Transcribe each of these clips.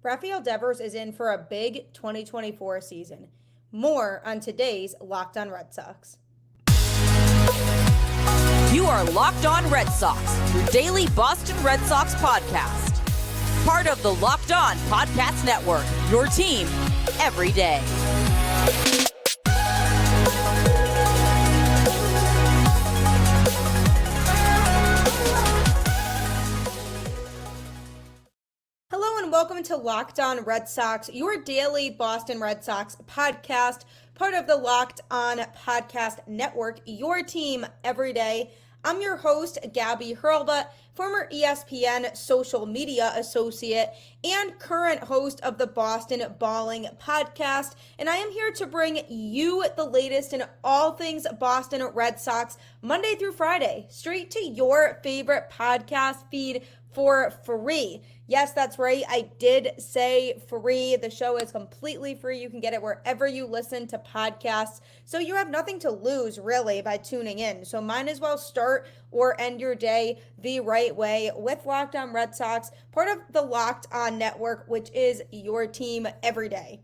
Rafael Devers is in for a big 2024 season. More on today's Locked On Red Sox. You are Locked On Red Sox, your daily Boston Red Sox podcast. Part of the Locked On Podcast Network, your team every day. Hello and welcome to Locked On Red Sox, your daily Boston Red Sox podcast, part of the Locked On Podcast Network, your team every day. I'm your host, Gabby Hurlbut, former ESPN social media associate and current host of the Boston Balling podcast, and I am here to bring you the latest in all things Boston Red Sox, Monday through Friday, straight to your favorite podcast feed for free. Yes, that's right. I did say free. The show is completely free. You can get it wherever you listen to podcasts. So you have nothing to lose, really, by tuning in. So might as well start or end your day the right way with Locked On Red Sox, part of the Locked On Network, which is your team every day.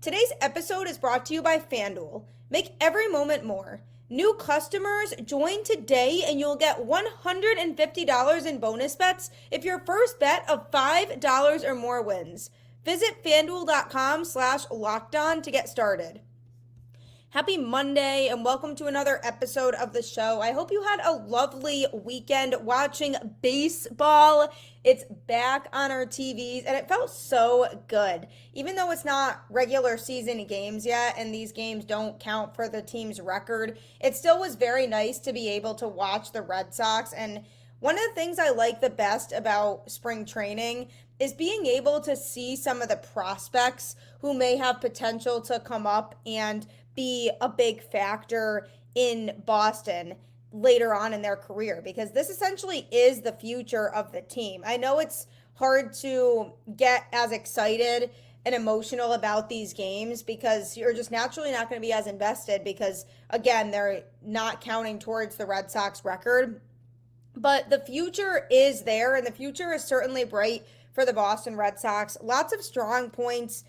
Today's episode is brought to you by FanDuel. Make every moment more. New customers join today and you'll get $150 in bonus bets if your first bet of $5 or more wins. Visit FanDuel.com/lockedon to get started. Happy Monday and welcome to another episode of the show. I hope you had a lovely weekend watching baseball. It's back on our TVs and it felt so good. Even though it's not regular season games yet and these games don't count for the team's record, it still was very nice to be able to watch the Red Sox. And one of the things I like the best about spring training is being able to see some of the prospects who may have potential to come up and be a big factor in Boston later on in their career, because this essentially is the future of the team. I know it's hard to get as excited and emotional about these games because you're just naturally not going to be as invested because, again, they're not counting towards the Red Sox record. But the future is there, and the future is certainly bright for the Boston Red Sox. Lots of strong points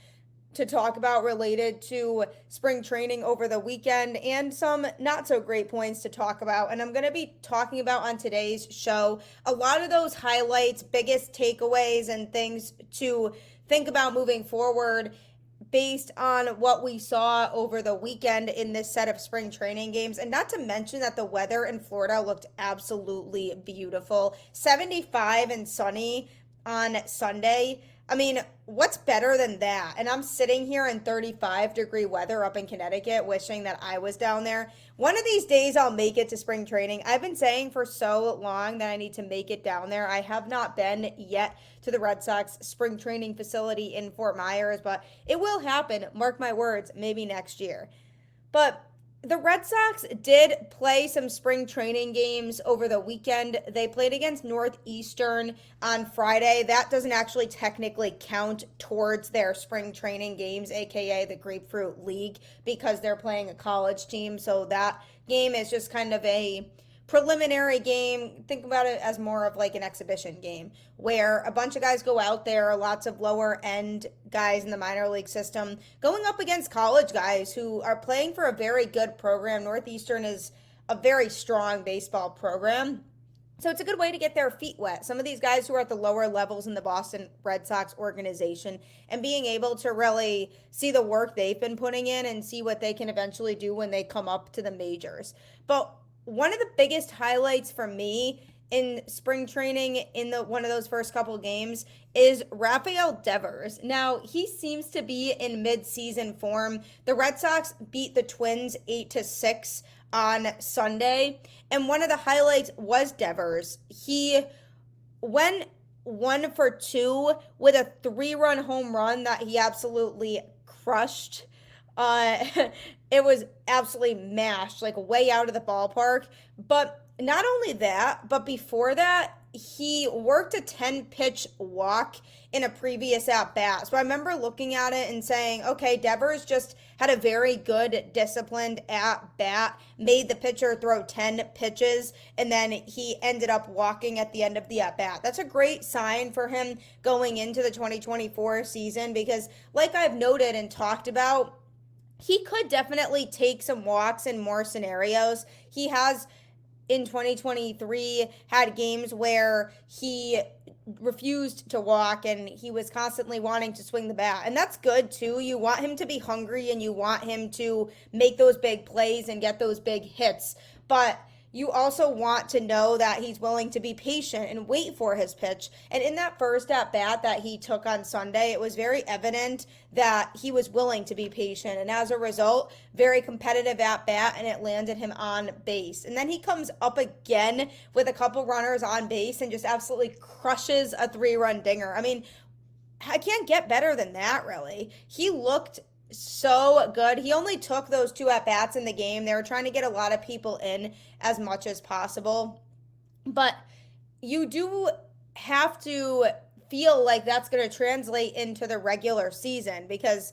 to talk about related to spring training over the weekend and some not so great points to talk about. And I'm going to be talking about on today's show a lot of those highlights, biggest takeaways, and things to think about moving forward based on what we saw over the weekend in this set of spring training games. And not to mention that the weather in Florida looked absolutely beautiful. 75 and sunny on Sunday. I mean, what's better than that? And I'm sitting here in 35-degree weather up in Connecticut wishing that I was down there. One of these days I'll make it to spring training. I've been saying for so long that I need to make it down there. I have not been yet to the Red Sox spring training facility in Fort Myers, but it will happen. Mark my words, maybe next year. But the Red Sox did play some spring training games over the weekend. They played against Northeastern on Friday. That doesn't actually technically count towards their spring training games, aka the Grapefruit League, because they're playing a college team. So that game is just kind of a preliminary game. Think about it as more of like an exhibition game where a bunch of guys go out there, lots of lower end guys in the minor league system, going up against college guys who are playing for a very good program. Northeastern is a very strong baseball program. So it's a good way to get their feet wet. Some of these guys who are at the lower levels in the Boston Red Sox organization and being able to really see the work they've been putting in and see what they can eventually do when they come up to the majors. But one of the biggest highlights for me in spring training in one of those first couple games is Rafael Devers. Now, he seems to be in mid-season form. The Red Sox beat the Twins 8-6 on Sunday, and one of the highlights was Devers. He went 1 for 2 with a 3-run home run that he absolutely crushed. It was absolutely mashed, like way out of the ballpark. But not only that, but before that, he worked a 10-pitch walk in a previous at-bat. So I remember looking at it and saying, okay, Devers just had a very good, disciplined at-bat, made the pitcher throw 10 pitches, and then he ended up walking at the end of the at-bat. That's a great sign for him going into the 2024 season because, like I've noted and talked about, he could definitely take some walks in more scenarios. He has in 2023 had games where he refused to walk and he was constantly wanting to swing the bat. And that's good too. You want him to be hungry and you want him to make those big plays and get those big hits. But you also want to know that he's willing to be patient and wait for his pitch. And in that first at bat that he took on Sunday, it was very evident that he was willing to be patient. And as a result, very competitive at bat, and it landed him on base. And then he comes up again with a couple runners on base and just absolutely crushes a 3-run dinger. I mean, I can't get better than that, really. He looked so good. He only took those 2 at-bats in the game. They were trying to get a lot of people in as much as possible. But you do have to feel like that's going to translate into the regular season because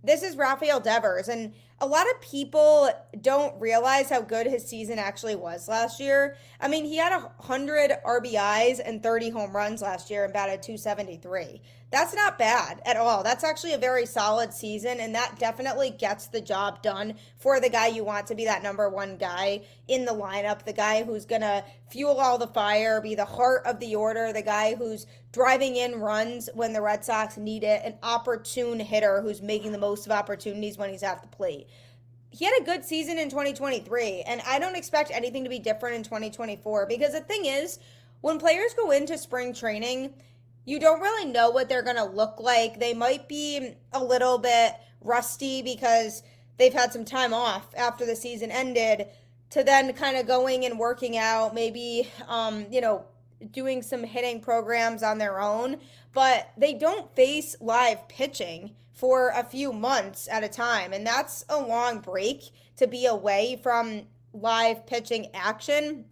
this is Rafael Devers. And a lot of people don't realize how good his season actually was last year. I mean, he had 100 RBIs and 30 home runs last year and batted .273. That's not bad at all. That's actually a very solid season, and that definitely gets the job done for the guy you want to be that number one guy in the lineup, the guy who's going to fuel all the fire, be the heart of the order, the guy who's driving in runs when the Red Sox need it, an opportune hitter who's making the most of opportunities when he's at the plate. He had a good season in 2023, and I don't expect anything to be different in 2024 because the thing is, when players go into spring training, you don't really know what they're going to look like. They might be a little bit rusty because they've had some time off after the season ended to then kind of going and working out, maybe, doing some hitting programs on their own. But they don't face live pitching for a few months at a time. And that's a long break to be away from live pitching action.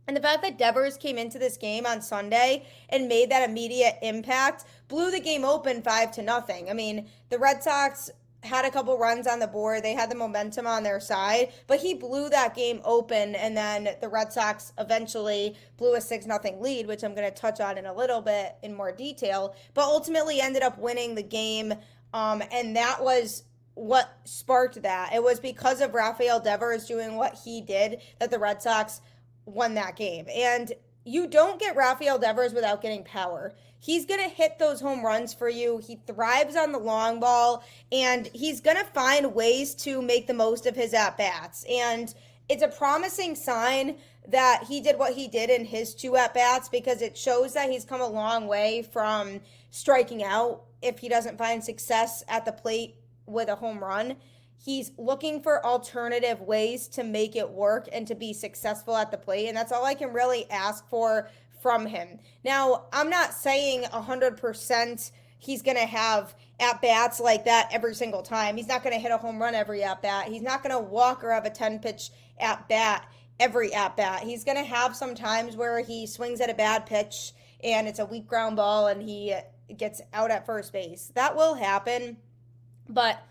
And the fact that Devers came into this game on Sunday and made that immediate impact blew the game open 5-0. I mean, the Red Sox had a couple runs on the board. They had the momentum on their side, but he blew that game open, and then the Red Sox eventually blew a 6-0 lead, which I'm going to touch on in a little bit in more detail, but ultimately ended up winning the game, and that was what sparked that. It was because of Rafael Devers doing what he did that the Red Sox won that game. And you don't get Rafael Devers without getting power. He's going to hit those home runs for you. He thrives on the long ball, and he's going to find ways to make the most of his at-bats. And it's a promising sign that he did what he did in his 2 at-bats because it shows that he's come a long way from striking out if he doesn't find success at the plate with a home run. He's looking for alternative ways to make it work and to be successful at the plate, and that's all I can really ask for from him. Now, I'm not saying 100% he's going to have at-bats like that every single time. He's not going to hit a home run every at-bat. He's not going to walk or have a 10-pitch at-bat every at-bat. He's going to have some times where he swings at a bad pitch and it's a weak ground ball and he gets out at first base. That will happen, but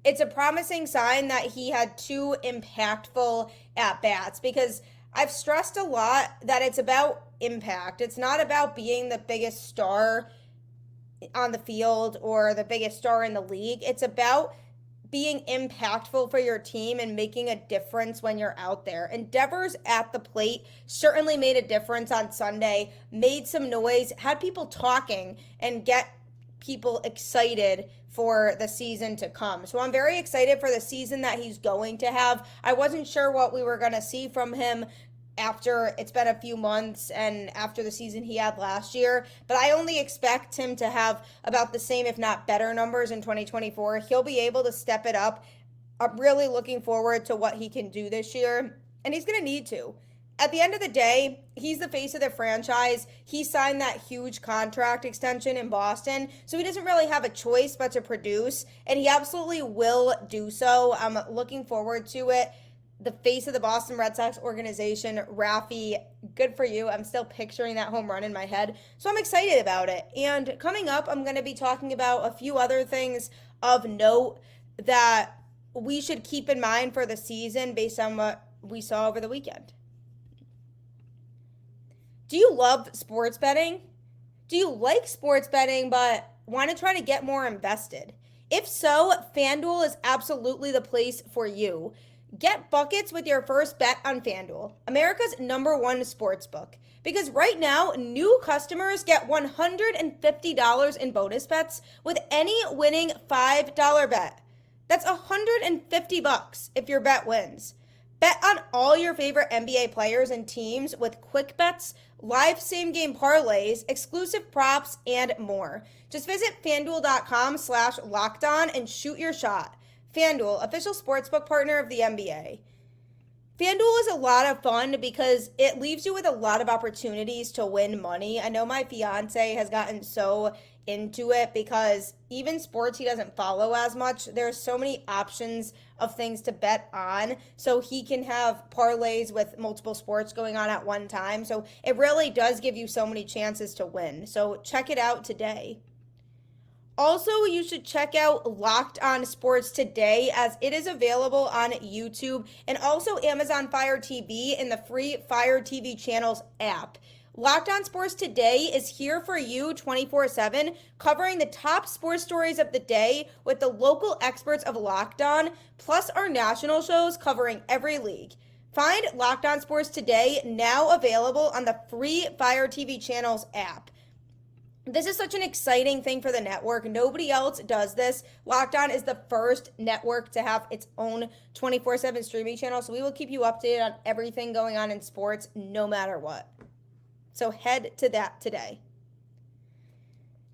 it's a promising sign that he had 2 impactful at-bats because I've stressed a lot that it's about impact. It's not about being the biggest star on the field or the biggest star in the league. It's about being impactful for your team and making a difference when you're out there. And Devers at the plate certainly made a difference on Sunday, made some noise, had people talking, and get people excited for the season to come. So I'm very excited for the season that he's going to have. I wasn't sure what we were going to see from him after it's been a few months and after the season he had last year, but I only expect him to have about the same, if not better, numbers in 2024. He'll be able to step it up. I'm really looking forward to what he can do this year, and he's going to need to. At the end of the day, he's the face of the franchise. He signed that huge contract extension in Boston, so he doesn't really have a choice but to produce, and he absolutely will do so. I'm looking forward to it. the face of the Boston Red Sox organization, Rafi, good for you. I'm still picturing that home run in my head. So I'm excited about it. And coming up, I'm going to be talking about a few other things of note that we should keep in mind for the season based on what we saw over the weekend. Do you love sports betting? Do you like sports betting but want to try to get more invested? If so, FanDuel is absolutely the place for you. Get buckets with your first bet on FanDuel, America's #1 sports book. Because right now, new customers get $150 in bonus bets with any winning $5 bet. That's $150 if your bet wins. Bet on all your favorite NBA players and teams with quick bets, live same-game parlays, exclusive props, and more. Just visit FanDuel.com/lockedon and shoot your shot. FanDuel, official sportsbook partner of the NBA. FanDuel is a lot of fun because it leaves you with a lot of opportunities to win money. I know my fiance has gotten so into it because even sports he doesn't follow as much, there's so many options of things to bet on, so he can have parlays with multiple sports going on at one time. So it really does give you so many chances to win. So check it out today. Also, you should check out Locked On Sports today as it is available on YouTube and also Amazon Fire TV in the free Fire TV channels app. Locked On Sports today is here for you 24/7, covering the top sports stories of the day with the local experts of Locked On, plus our national shows covering every league. Find Locked On Sports today, now available on the free Fire TV channels app. This is such an exciting thing for the network. Nobody else does this. Locked On is the first network to have its own 24/7 streaming channel, so we will keep you updated on everything going on in sports no matter what. So head to that today.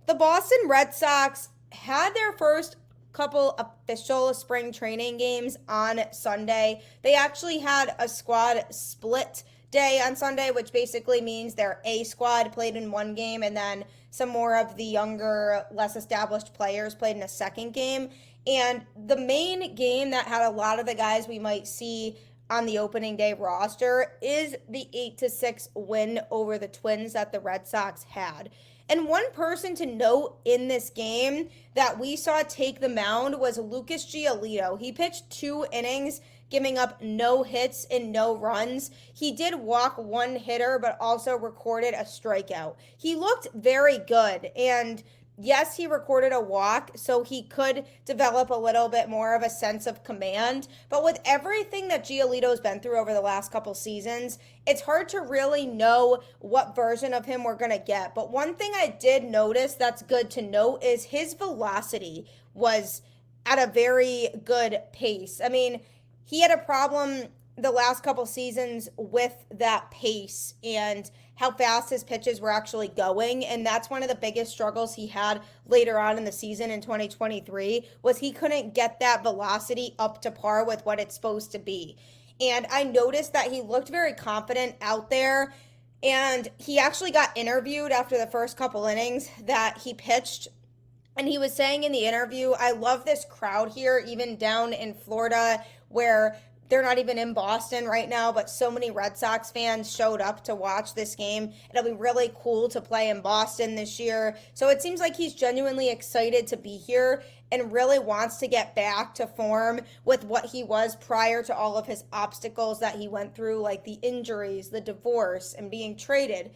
The Boston Red Sox had their first couple official spring training games on Sunday. They actually had a squad split day on Sunday, which basically means their A squad played in one game and then some more of the younger, less established players played in a second game. And the main game that had a lot of the guys we might see on the opening day roster is the 8-6 win over the Twins that the Red Sox had. And one person to note in this game that we saw take the mound was Lucas Giolito. He pitched 2 innings, giving up no hits and no runs. He did walk one hitter, but also recorded a strikeout. He looked very good, and yes, he recorded a walk, so he could develop a little bit more of a sense of command. But with everything that Giolito's been through over the last couple seasons, it's hard to really know what version of him we're going to get. But one thing I did notice that's good to note is his velocity was at a very good pace. I mean, he had a problem the last couple seasons with that pace and how fast his pitches were actually going, and that's one of the biggest struggles he had later on in the season in 2023 was he couldn't get that velocity up to par with what it's supposed to be. And I noticed that he looked very confident out there, and he actually got interviewed after the first couple innings that he pitched. And he was saying in the interview, I love this crowd here, even down in Florida, where they're not even in Boston right now, but so many Red Sox fans showed up to watch this game. It'll be really cool to play in Boston this year. So it seems like he's genuinely excited to be here and really wants to get back to form with what he was prior to all of his obstacles that he went through, like the injuries, the divorce, and being traded.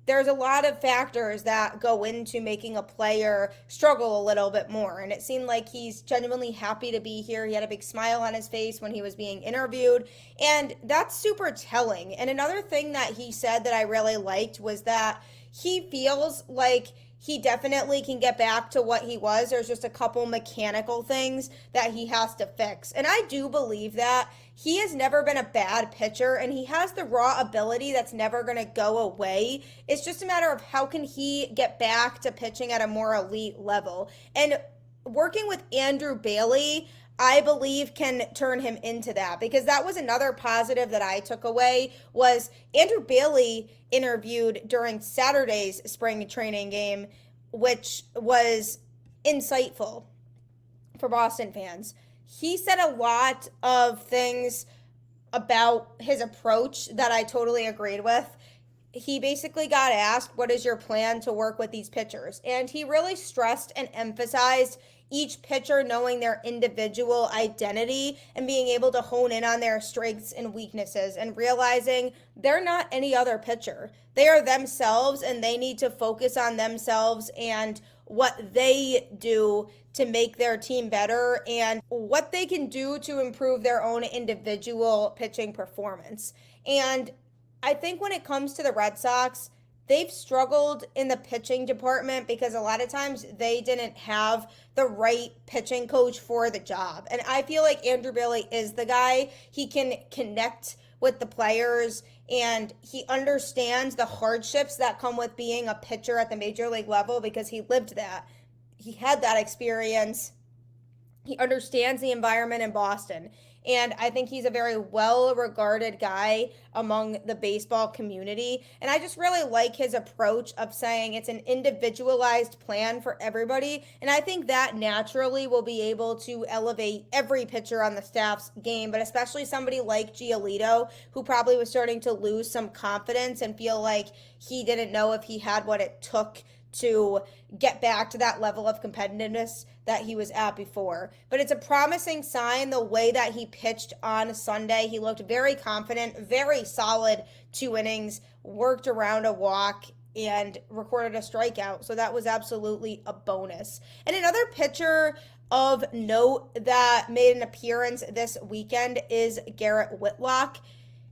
There's a lot of factors that go into making a player struggle a little bit more. And it seemed like he's genuinely happy to be here. He had a big smile on his face when he was being interviewed. And that's super telling. And another thing that he said that I really liked was that he feels like he definitely can get back to what he was. There's just a couple mechanical things that he has to fix. And I do believe that. He has never been a bad pitcher, and he has the raw ability that's never going to go away. It's just a matter of how can he get back to pitching at a more elite level. And working with Andrew Bailey, I believe, can turn him into that, because that was another positive that I took away was Andrew Bailey interviewed during Saturday's spring training game, which was insightful for Boston fans. He said a lot of things about his approach that I totally agreed with. He basically got asked, what is your plan to work with these pitchers? And he really stressed and emphasized each pitcher knowing their individual identity and being able to hone in on their strengths and weaknesses and realizing they're not any other pitcher. They are themselves, and they need to focus on themselves and what they do to make their team better and what they can do to improve their own individual pitching performance. And I think when it comes to the Red Sox, they've struggled in the pitching department because a lot of times they didn't have the right pitching coach for the job. And I feel like Andrew Bailey is the guy. He can connect with the players, and he understands the hardships that come with being a pitcher at the major league level because he lived that. He had that experience. He understands the environment in Boston. And I think he's a very well-regarded guy among the baseball community. And I just really like his approach of saying it's an individualized plan for everybody. And I think that naturally will be able to elevate every pitcher on the staff's game, but especially somebody like Giolito, who probably was starting to lose some confidence and feel like he didn't know if he had what it took to get back to that level of competitiveness that he was at before. But it's a promising sign the way that he pitched on Sunday. He looked very confident, very solid 2 innings, worked around a walk, and recorded a strikeout. So that was absolutely a bonus. And another pitcher of note that made an appearance this weekend is Garrett Whitlock.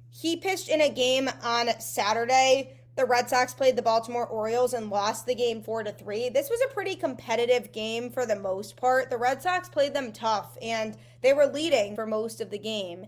He pitched in a game on Saturday. The Red Sox played the Baltimore Orioles and lost the game 4-3. This was a pretty competitive game for the most part. The Red Sox played them tough, and they were leading for most of the game.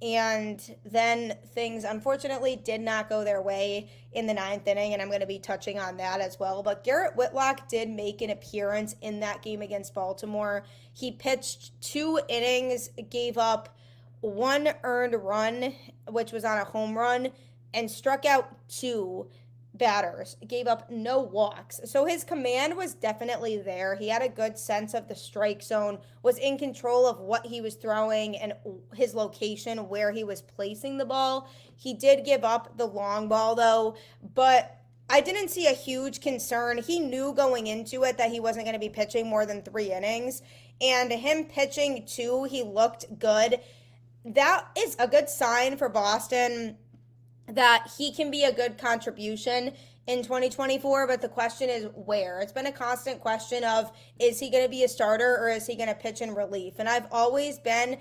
And then things, unfortunately, did not go their way in the 9th inning, and I'm going to be touching on that as well. But Garrett Whitlock did make an appearance in that game against Baltimore. He pitched 2 innings, gave up 1 earned run, which was on a home run, and struck out 2 batters, gave up no walks. So his command was definitely there. He had a good sense of the strike zone, was in control of what he was throwing and his location, where he was placing the ball. He did give up the long ball though, but I didn't see a huge concern. He knew going into it that he wasn't going to be pitching more than 3 innings, and him pitching 2, he looked good. That is a good sign for Boston that he can be a good contribution in 2024, but the question is where. It's been a constant question of, is he going to be a starter or is he going to pitch in relief? And I've always been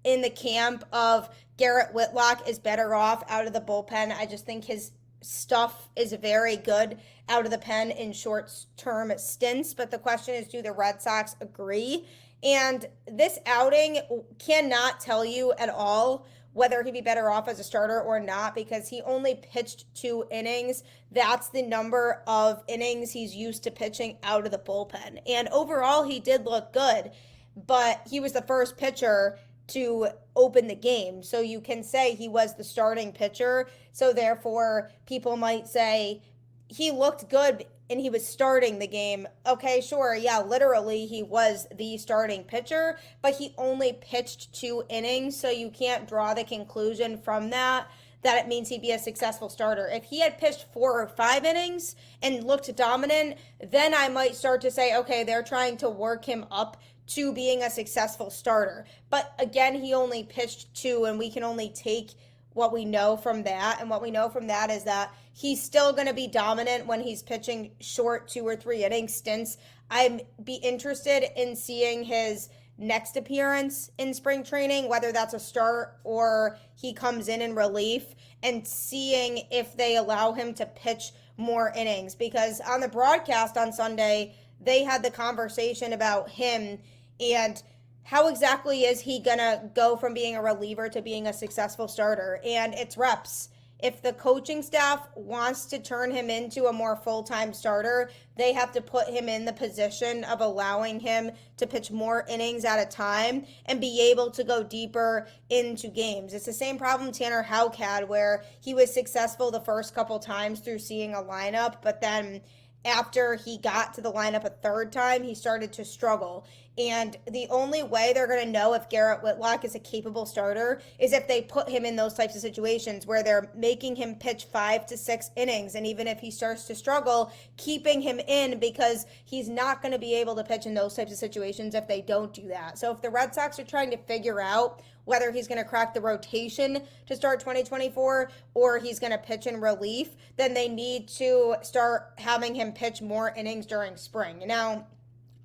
in the camp of Garrett Whitlock is better off out of the bullpen. I just think his stuff is very good out of the pen in short-term stints, but the question is, do the Red Sox agree? And this outing cannot tell you at all whether he'd be better off as a starter or not, because he only pitched 2 innings. That's the number of innings he's used to pitching out of the bullpen. And overall, he did look good, but he was the first pitcher to open the game. So you can say he was the starting pitcher. So therefore, people might say he looked good and he was starting the game. Okay, sure, yeah, literally he was the starting pitcher, but he only pitched 2 innings, so you can't draw the conclusion from that it means he'd be a successful starter. If he had pitched 4 or 5 innings and looked dominant, then I might start to say, okay, they're trying to work him up to being a successful starter. But again, he only pitched 2, and we can only take what we know from that. And what we know from that is that he's still going to be dominant when he's pitching short 2 or 3 inning stints. I'd be interested in seeing his next appearance in spring training, whether that's a start or he comes in relief, and seeing if they allow him to pitch more innings. Because on the broadcast on Sunday, they had the conversation about him and how exactly is he going to go from being a reliever to being a successful starter? And it's reps. If the coaching staff wants to turn him into a more full-time starter, they have to put him in the position of allowing him to pitch more innings at a time and be able to go deeper into games. It's the same problem Tanner Houck had, where he was successful the first couple times through seeing a lineup, but then after he got to the lineup a third time, he started to struggle. And the only way they're going to know if Garrett Whitlock is a capable starter is if they put him in those types of situations where they're making him pitch 5 to 6 innings. And even if he starts to struggle, keeping him in, because he's not going to be able to pitch in those types of situations if they don't do that. So if the Red Sox are trying to figure out whether he's going to crack the rotation to start 2024 or he's going to pitch in relief, then they need to start having him pitch more innings during spring. Now,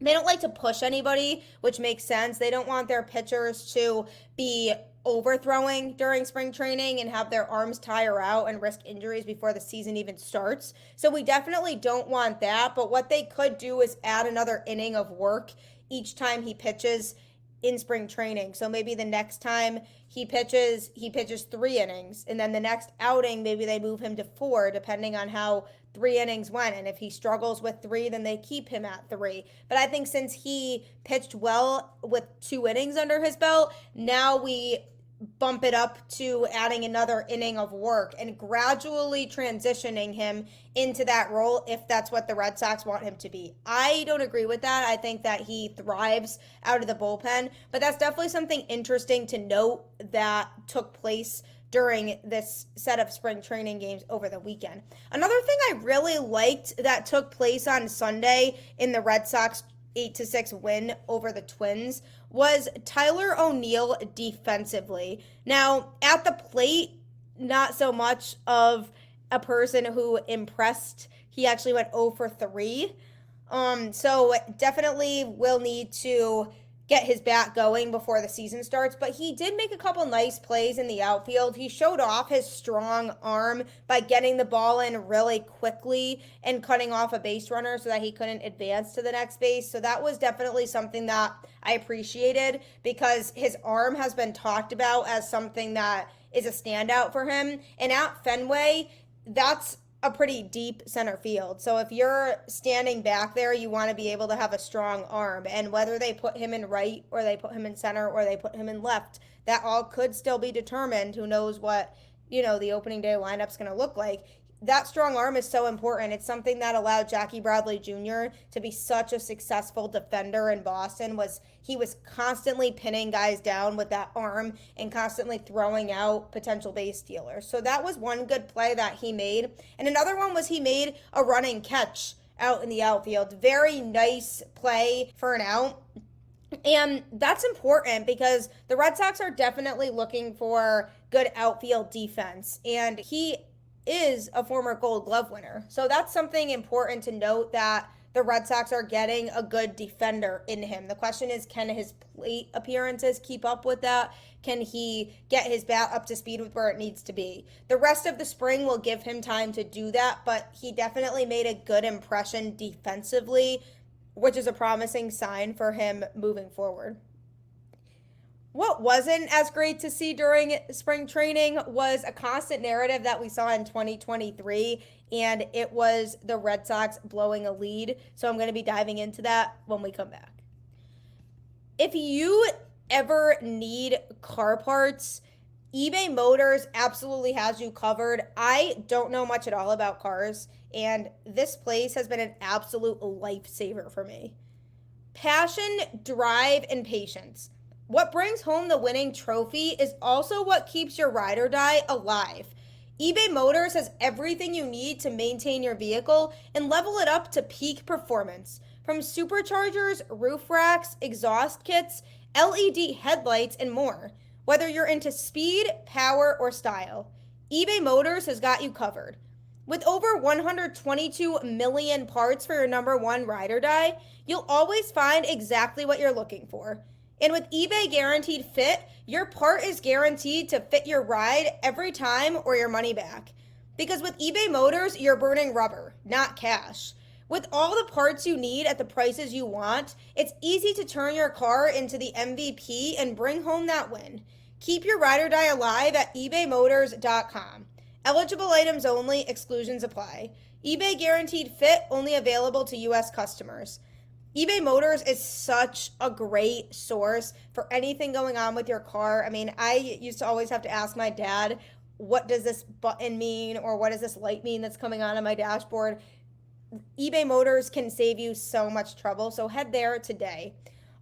they don't like to push anybody, which makes sense. They don't want their pitchers to be overthrowing during spring training and have their arms tire out and risk injuries before the season even starts. So we definitely don't want that. But what they could do is add another inning of work each time he pitches in spring training. So maybe the next time he pitches 3 innings, and then the next outing, maybe they move him to 4, depending on how 3 innings went. And if he struggles with 3, then they keep him at 3. But I think since he pitched well with 2 innings under his belt, now we bump it up to adding another inning of work and gradually transitioning him into that role if that's what the Red Sox want him to be. I don't agree with that. I think that he thrives out of the bullpen, but that's definitely something interesting to note that took place during this set of spring training games over the weekend. Another thing I really liked that took place on Sunday in the Red Sox 8-6 win over the Twins was Tyler O'Neill defensively. Now, at the plate, not so much of a person who impressed. He actually went 0 for 3. So definitely will need to get his bat going before the season starts, but he did make a couple nice plays in the outfield. He showed off his strong arm by getting the ball in really quickly and cutting off a base runner so that he couldn't advance to the next base. So that was definitely something that I appreciated, because his arm has been talked about as something that is a standout for him. And at Fenway, that's a pretty deep center field. So if you're standing back there, you want to be able to have a strong arm. And whether they put him in right or they put him in center or they put him in left, that all could still be determined. Who knows what, the opening day lineup's going to look like. That strong arm is so important. It's something that allowed Jackie Bradley Jr. to be such a successful defender in Boston. He was constantly pinning guys down with that arm and constantly throwing out potential base stealers. So that was one good play that he made. And another one was he made a running catch out in the outfield. Very nice play for an out. And that's important because the Red Sox are definitely looking for good outfield defense. And he is a former Gold Glove winner. So that's something important to note, that the Red Sox are getting a good defender in him. The question is, can his plate appearances keep up with that? Can he get his bat up to speed with where it needs to be? The rest of the spring will give him time to do that, but he definitely made a good impression defensively, which is a promising sign for him moving forward. What wasn't as great to see during spring training was a constant narrative that we saw in 2023, and it was the Red Sox blowing a lead. So I'm going to be diving into that when we come back. If you ever need car parts, eBay Motors absolutely has you covered. I don't know much at all about cars, and this place has been an absolute lifesaver for me. Passion, drive, and patience. What brings home the winning trophy is also what keeps your ride or die alive. eBay Motors has everything you need to maintain your vehicle and level it up to peak performance. From superchargers, roof racks, exhaust kits, LED headlights, and more. Whether you're into speed, power, or style, eBay Motors has got you covered. With over 122 million parts for your number one ride or die, you'll always find exactly what you're looking for. And with eBay Guaranteed Fit, your part is guaranteed to fit your ride every time or your money back. Because with eBay Motors, you're burning rubber, not cash. With all the parts you need at the prices you want, it's easy to turn your car into the MVP and bring home that win. Keep your ride or die alive at ebaymotors.com. Eligible items only, exclusions apply. eBay Guaranteed Fit only available to U.S. customers. eBay Motors is such a great source for anything going on with your car. I mean, I used to always have to ask my dad, what does this button mean? Or what does this light mean that's coming on my dashboard? eBay Motors can save you so much trouble, so head there today.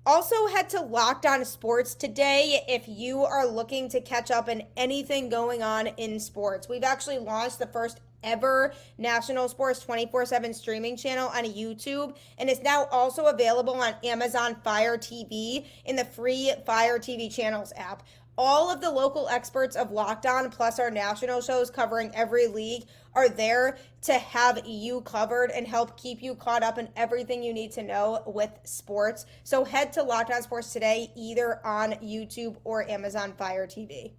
Also, head to Locked On Sports today if you are looking to catch up on anything going on in sports. We've actually launched the first ever national sports 24/7 streaming channel on YouTube, and it's now also available on Amazon Fire TV in the free Fire TV channels app. All of the local experts of Locked On, plus our national shows covering every league, are there to have you covered and help keep you caught up in everything you need to know with sports. So head to Locked On Sports today, either on YouTube or Amazon Fire TV.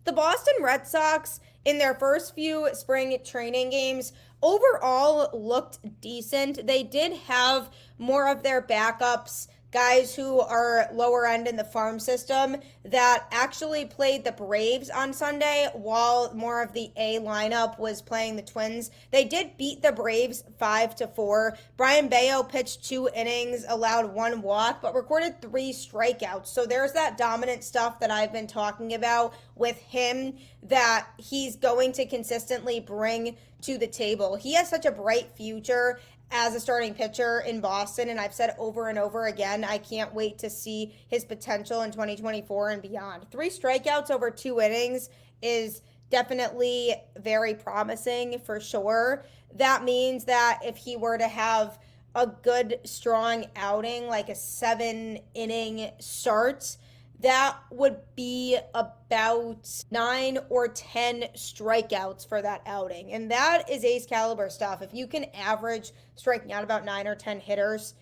The Boston Red Sox, in their first few spring training games, overall looked decent. They did have more of their backups, guys who are lower end in the farm system, that actually played the Braves on Sunday while more of the A lineup was playing the Twins. They did beat the Braves 5-4. Brayan Bello pitched 2 innings, allowed 1 walk, but recorded 3 strikeouts. So there's that dominant stuff that I've been talking about with him that he's going to consistently bring to the table. He has such a bright future as a starting pitcher in Boston, and I've said over and over again, I can't wait to see his potential in 2024 and beyond. 3 strikeouts over 2 innings is definitely very promising for sure. That means that if he were to have a good, strong outing, like a 7-inning start, that would be about 9 or 10 strikeouts for that outing. And that is ace caliber stuff. If you can average striking out about 9 or 10 hitters,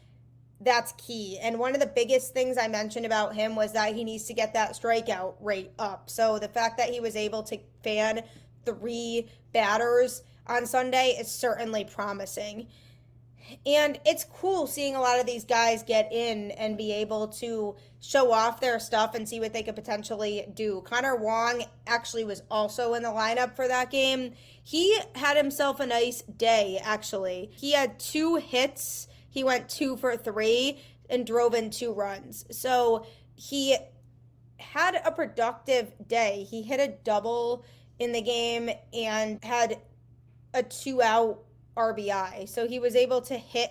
that's key. And one of the biggest things I mentioned about him was that he needs to get that strikeout rate up. So the fact that he was able to fan 3 batters on Sunday is certainly promising. And it's cool seeing a lot of these guys get in and be able to show off their stuff and see what they could potentially do. Connor Wong actually was also in the lineup for that game. He had himself a nice day, actually. He had 2 hits. He went 2 for 3 and drove in 2 runs. So he had a productive day. He hit a double in the game and had a 2-out RBI. So he was able to hit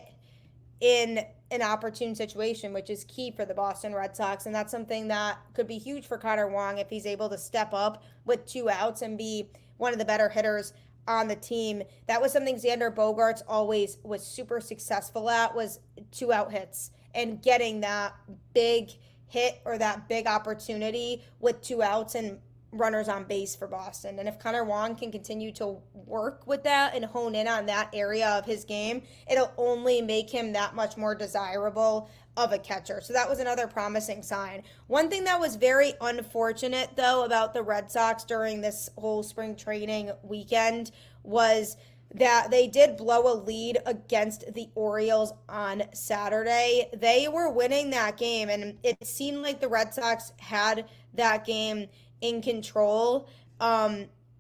in an opportune situation, which is key for the Boston Red Sox. And that's something that could be huge for Connor Wong if he's able to step up with 2 outs and be one of the better hitters on the team. That was something Xander Bogaerts always was super successful at, was 2-out hits and getting that big hit or that big opportunity with 2 outs and runners on base for Boston. And if Connor Wong can continue to work with that and hone in on that area of his game, it'll only make him that much more desirable of a catcher. So that was another promising sign. One thing that was very unfortunate, though, about the Red Sox during this whole spring training weekend was that they did blow a lead against the Orioles on Saturday. They were winning that game, and it seemed like the Red Sox had that game in control.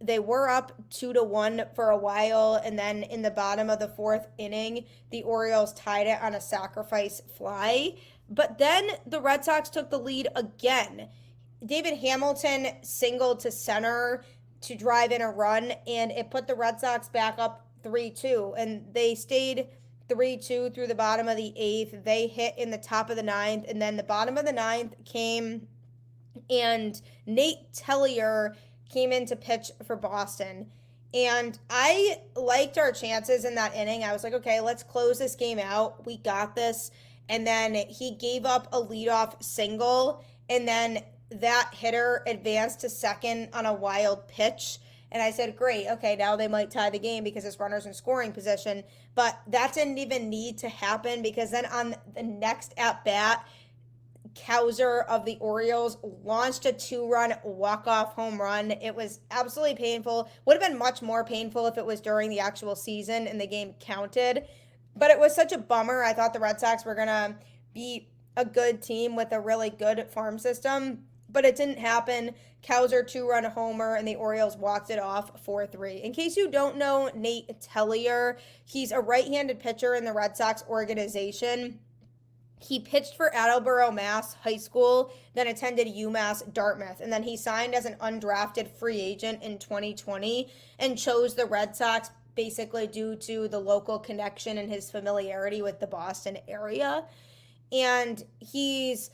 They were up 2-1 for a while, and then in the bottom of the 4th inning, the Orioles tied it on a sacrifice fly. But then the Red Sox took the lead again. David Hamilton singled to center to drive in a run, and it put the Red Sox back up 3-2, and they stayed 3-2 through the bottom of the 8th. They hit in the top of the 9th, and then the bottom of the 9th came, and Nate Tellier came in to pitch for Boston. And I liked our chances in that inning. I was like, okay, let's close this game out. We got this. And then he gave up a leadoff single, and then that hitter advanced to second on a wild pitch. And I said, great, okay, now they might tie the game because this runner's in scoring position. But that didn't even need to happen, because then on the next at-bat, Cowser of the Orioles launched a 2-run walk-off home run. It was absolutely painful. Would have been much more painful if it was during the actual season and the game counted. But it was such a bummer. I thought the Red Sox were going to be a good team with a really good farm system, but it didn't happen. Cowser 2-run homer, and the Orioles walked it off 4-3. In case you don't know Nate Tellier, he's a right-handed pitcher in the Red Sox organization. He pitched for Attleboro, Mass. High School, then attended UMass Dartmouth, and then he signed as an undrafted free agent in 2020 and chose the Red Sox basically due to the local connection and his familiarity with the Boston area. And he's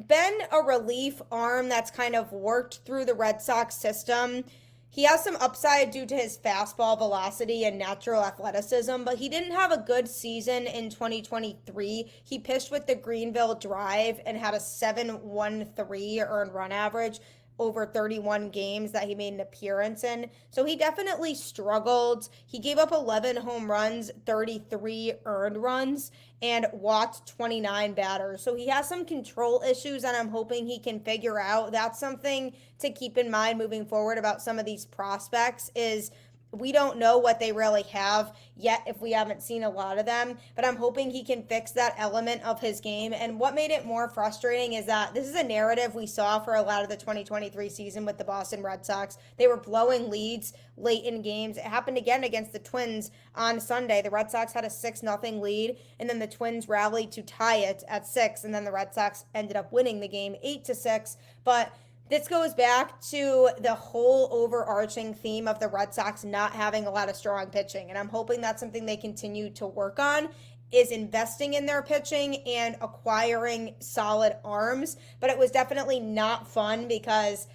been a relief arm that's kind of worked through the Red Sox system. He has some upside due to his fastball velocity and natural athleticism, but he didn't have a good season in 2023. He pitched with the Greenville Drive and had a 7.13 earned run average over 31 games that he made an appearance in. So he definitely struggled. He gave up 11 home runs, 33 earned runs, and walked 29 batters. So he has some control issues, and I'm hoping he can figure out. That's something to keep in mind moving forward about some of these prospects is we don't know what they really have yet if we haven't seen a lot of them, but I'm hoping he can fix that element of his game. And what made it more frustrating is that this is a narrative we saw for a lot of the 2023 season with the Boston Red Sox. They were blowing leads late in games. It happened again against the Twins on Sunday. The Red Sox had a 6-0 lead, and then the Twins rallied to tie it at 6, and then the Red Sox ended up winning the game 8-6. But this goes back to the whole overarching theme of the Red Sox not having a lot of strong pitching. And I'm hoping that's something they continue to work on, is investing in their pitching and acquiring solid arms. But it was definitely not fun because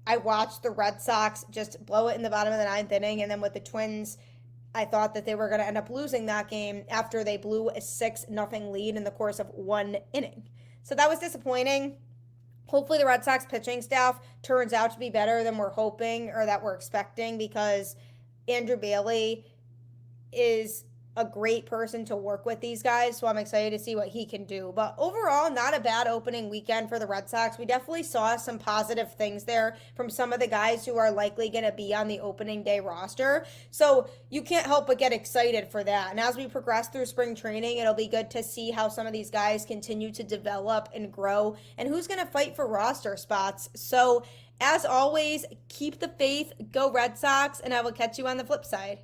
I watched the Red Sox just blow it in the bottom of the 9th inning. And then with the Twins, I thought that they were going to end up losing that game after they blew a 6-0 lead in the course of 1 inning. So that was disappointing. Hopefully the Red Sox pitching staff turns out to be better than we're hoping or that we're expecting, because Andrew Bailey is a great person to work with these guys, so I'm excited to see what he can do. But overall, not a bad opening weekend for the Red Sox. We definitely saw some positive things there from some of the guys who are likely going to be on the opening day roster. So you can't help but get excited for that. And as we progress through spring training, it'll be good to see how some of these guys continue to develop and grow and who's going to fight for roster spots. So as always, keep the faith, go Red Sox, and I will catch you on the flip side.